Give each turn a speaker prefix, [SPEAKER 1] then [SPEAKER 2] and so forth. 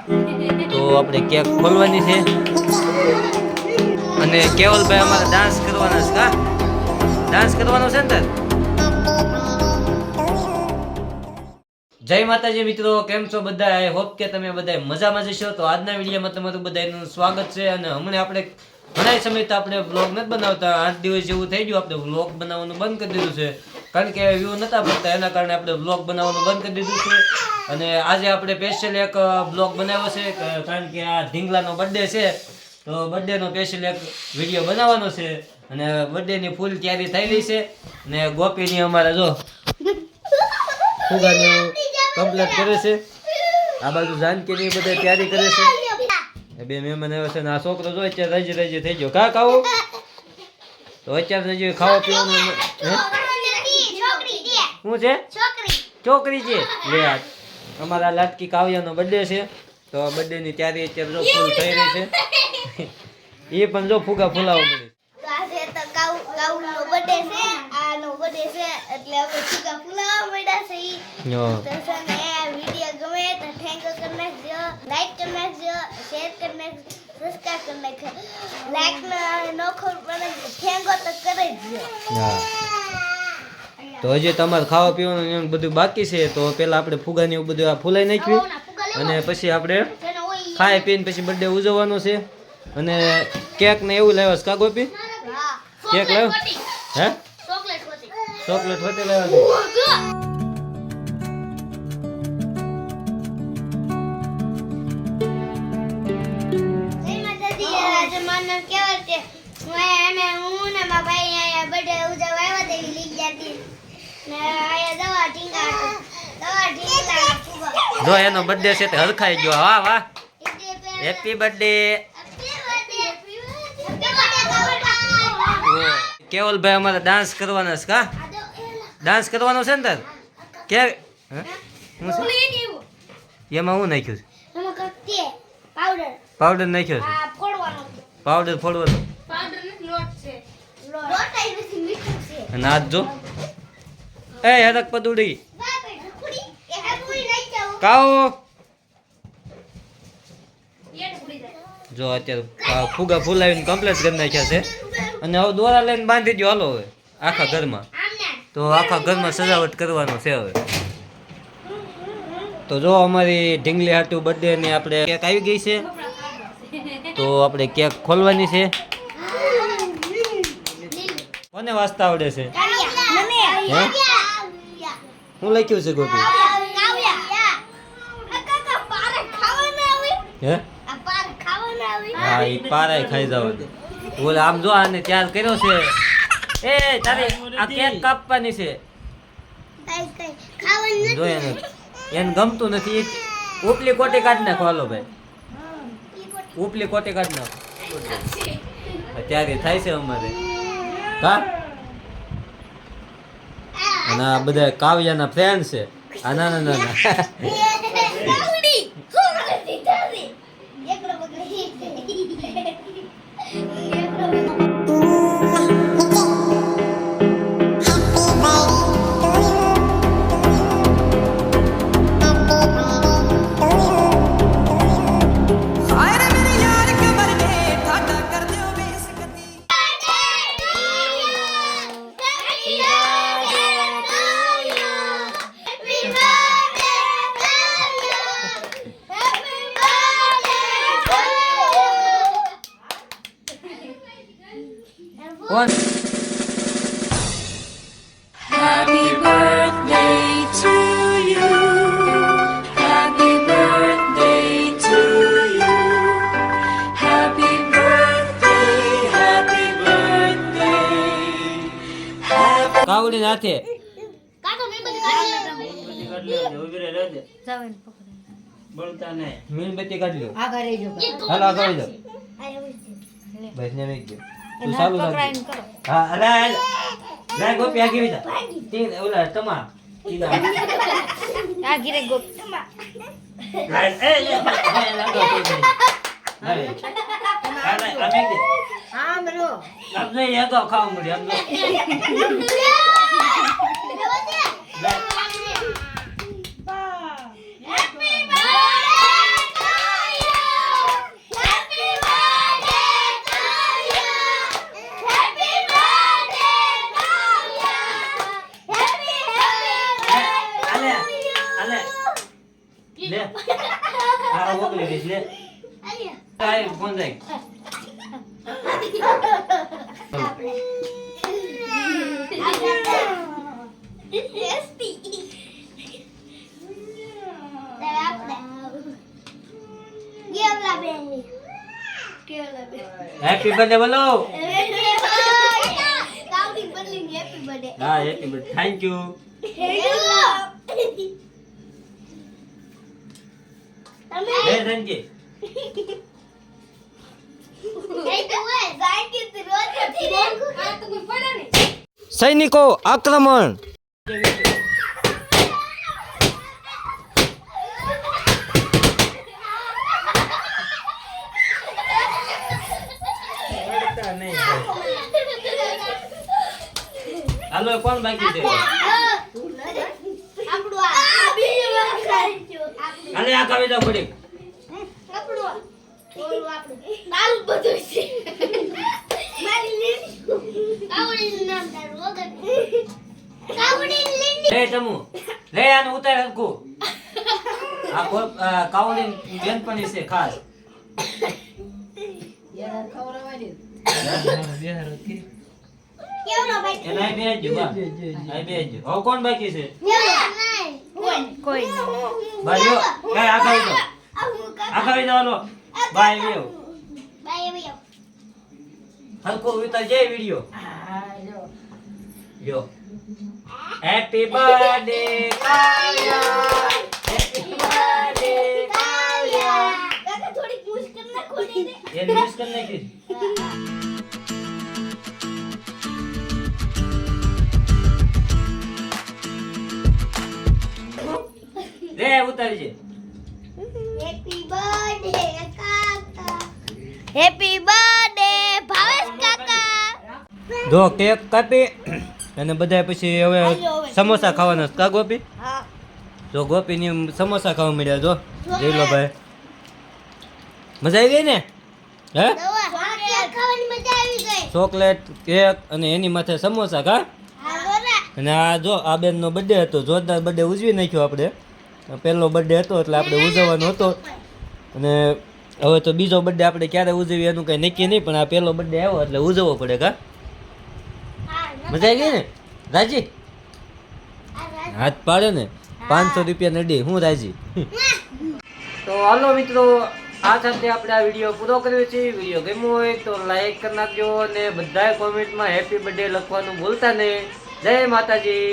[SPEAKER 1] તો આપણે કેક ખોલવાની છે અને કેવલભાઈ અમારે ડાન્સ કરવાના છે. કા ડાન્સ કરવાનો છે ને તાર? જય માતાજી મિત્રો, કેમ છો બધા? આઈ હોપ કે તમે બધા મજામાં જશો. તો આજના વિડીયોમાં તમારું બધાનું સ્વાગત છે. અને હમણાં આપણે ઘણા સમયથી આપણે વ્લોગ નથી બનાવતા, 8 દિવસ જેવું થઈ ગયું આપણે વ્લોગ બનાવવાનું બંધ કરી દીધું છે, કારણ કે વ્યૂ નતા પડતા, એના કારણે આપણે વ્લોગ બનાવવાનું બંધ કરી દીધું છે. અને આજે આપણે સ્પેશિયલ એક વ્લોગ બનાવ્યો છે, કારણ કે આ ઢીંગલાનો બર્થડે છે, તો બર્થડેનો સ્પેશિયલ એક વિડીયો બનાવવાનો છે. અને બર્થડેની ફૂલ તૈયારી થઈ રહી છે. અને ગોપીની અમારે જો ફુગાની કમ્પ્લીટ કરે છે. આ બાજુ જાનકીની બધા તૈયારી કરે છે. બે મહેમાન આવ્યા છે ને આ છોકરો જો અત્યારે રજી થઈ ગયો. કા ખાવું તો અત્યારે રજી ખાવા પીવાનું શું છે? છોકરી છે. લે અમારા લાટકી કાવ્યાનો બર્થડે છે, તો બર્થડેની તૈયારી અત્યારે જો ફૂલ થઈ રહી છે. એ પણ જો ફુગા ફૂલાવા મળે. તો હજી તમારે ખાવા પીવાનું એમ બધું બાકી છે, તો પેલા આપણે ફુગાની એવું બધું ફૂલાઈ નાખ્યું અને પછી આપણે ખાઈ પીને પછી બર્થડે ઉજવવાનો છે. અને કેક ને એવું લાવ્યા છે. કા ગોપી કેક લાવ્યો? હે ચોકલેટ હોતે લાવ્યા જો એનો બર્થડે છે તે હરખાઈ ગયો. વાહ વાહ, હેપી બર્થડે કેવલભાઈ. અમારે ડાન્સ કરવાના છે. કા ડાન્સ કરવાનો છે ને તાર? કે એમાં હું નાખ્યું છે? પાવડર નાખ્યો છે. પાવડર ફોડવાનો. અને આજ જો એ હરક પદુડી કાઓ જો અત્યારે ફુગા ફૂલાવીને કમ્પ્લીટ કરી નાખ્યા છે. અને હવે દોરા લઈને બાંધી દો હાલો હવે આખા ઘરમાં. તો આખા ઘરમાં સજાવટ કરવાનો છે હવે. તો જો અમારી ઢીંગલી હાટુ બર્થડે ની આપણે કેક આવી ગઈ છે, તો આપણે કેક ખોલવાની છે. કોને વાંચતા આવડે છે? હું લખ્યું છે ગોપી? હે હા, એ પારાય ખાઈ જાવ. બોલે આમ જો આને તૈયાર કર્યો છે. એ તારે આ કેક કાપવાની છે. જો એને ગમતું નથી. ઉપલી કોટી કાઢી નાખો. હાલો ભાઈ, ઉપલી કોટી કાઢી નાખો. ત્યારે થાય છે અમારે. કા અને આ બધા કાવ્યાના ફ્રેન્ડ છે. આ નાના નાના કોણ?
[SPEAKER 2] Happy birthday to you. Happy birthday to you. Happy birthday, happy birthday.
[SPEAKER 1] કાવડી નાથે મીણબત્તી કાઢ લો. હાલો આગળ જાઓ. બસ ને મેં ગયો તું ચાલુ રાખ. હા અરે લે ગોપી આગી વિજા તીન ઓલા તમા સીધા
[SPEAKER 3] આ ગીરે ગોપ તમા
[SPEAKER 1] એ લાગો હાલે હાલે અમે કે
[SPEAKER 3] હા બરો
[SPEAKER 1] આપણે યાદો ખાવા મળી આપણે આ મોકલી દઈશ લે કાઈ ફોન રાખ હેપી બર્થડે બોલો હા હેપી બર્થડે થેન્ક યુ લે ધનજી સૈનિકો આક્રમણ હાલો કોણ બાકી છે હાલે આ કવિતા પડી લે તમુ લે આને ઉતાર હરકુ આ કાવલી બેનપણી છે ખાસ એના બેજો બા આ બેજો હવે કોણ બાકી છે
[SPEAKER 3] કોઈ
[SPEAKER 1] બાજો કઈ આ કવિતા હાલો બાય વેવ હરકો ઉતાર જે વિડિયો યો હેપી બર્થડે કાયા હેપી બર્થડે કાયા ये मिस करने की ले उतारी जे
[SPEAKER 3] હેપી બર્થડે ભાવેશ કાકા
[SPEAKER 1] જો કેક કાપી અને બધા પછી હવે સમોસા ખાવાના કા ગોપી
[SPEAKER 3] હા
[SPEAKER 1] જો ગોપી ની સમોસા ખાવા મળ્યા જો જોઈ લો ભાઈ મજા આવી ગઈ ને હે
[SPEAKER 3] ખાવાની મજા આવી ગઈ
[SPEAKER 1] ચોકલેટ કેક અને એની માથે સમોસા કા અને આ જો આ બેન નો બર્થડે હતો જોરદાર બર્થડે ઉજવી નાખ્યો આપણે પહેલો બર્થડે હતો એટલે આપણે ઉજવવાનો હતો અને હવે તો બીજો બર્થડે આપણે ક્યારે ઉજવીએ એનું કઈ નક્કી નહીં પણ આ પહેલો બર્થડે આવ્યો એટલે ઉજવવો પડે કા મજા આવી ગઈ ને રાજી હાથ પાડે ને 500 રૂપિયા નડી હું રાજી તો હાલો મિત્રો આ સાથે આપણે આ વિડીયો પૂરો કર્યો છે વિડીયો ગમ્યો હોય તો લાઈક કરી નાખજો અને બધાય કોમેન્ટમાં હેપી બર્થડે લખવાનું ભૂલતા નહીં જય માતાજી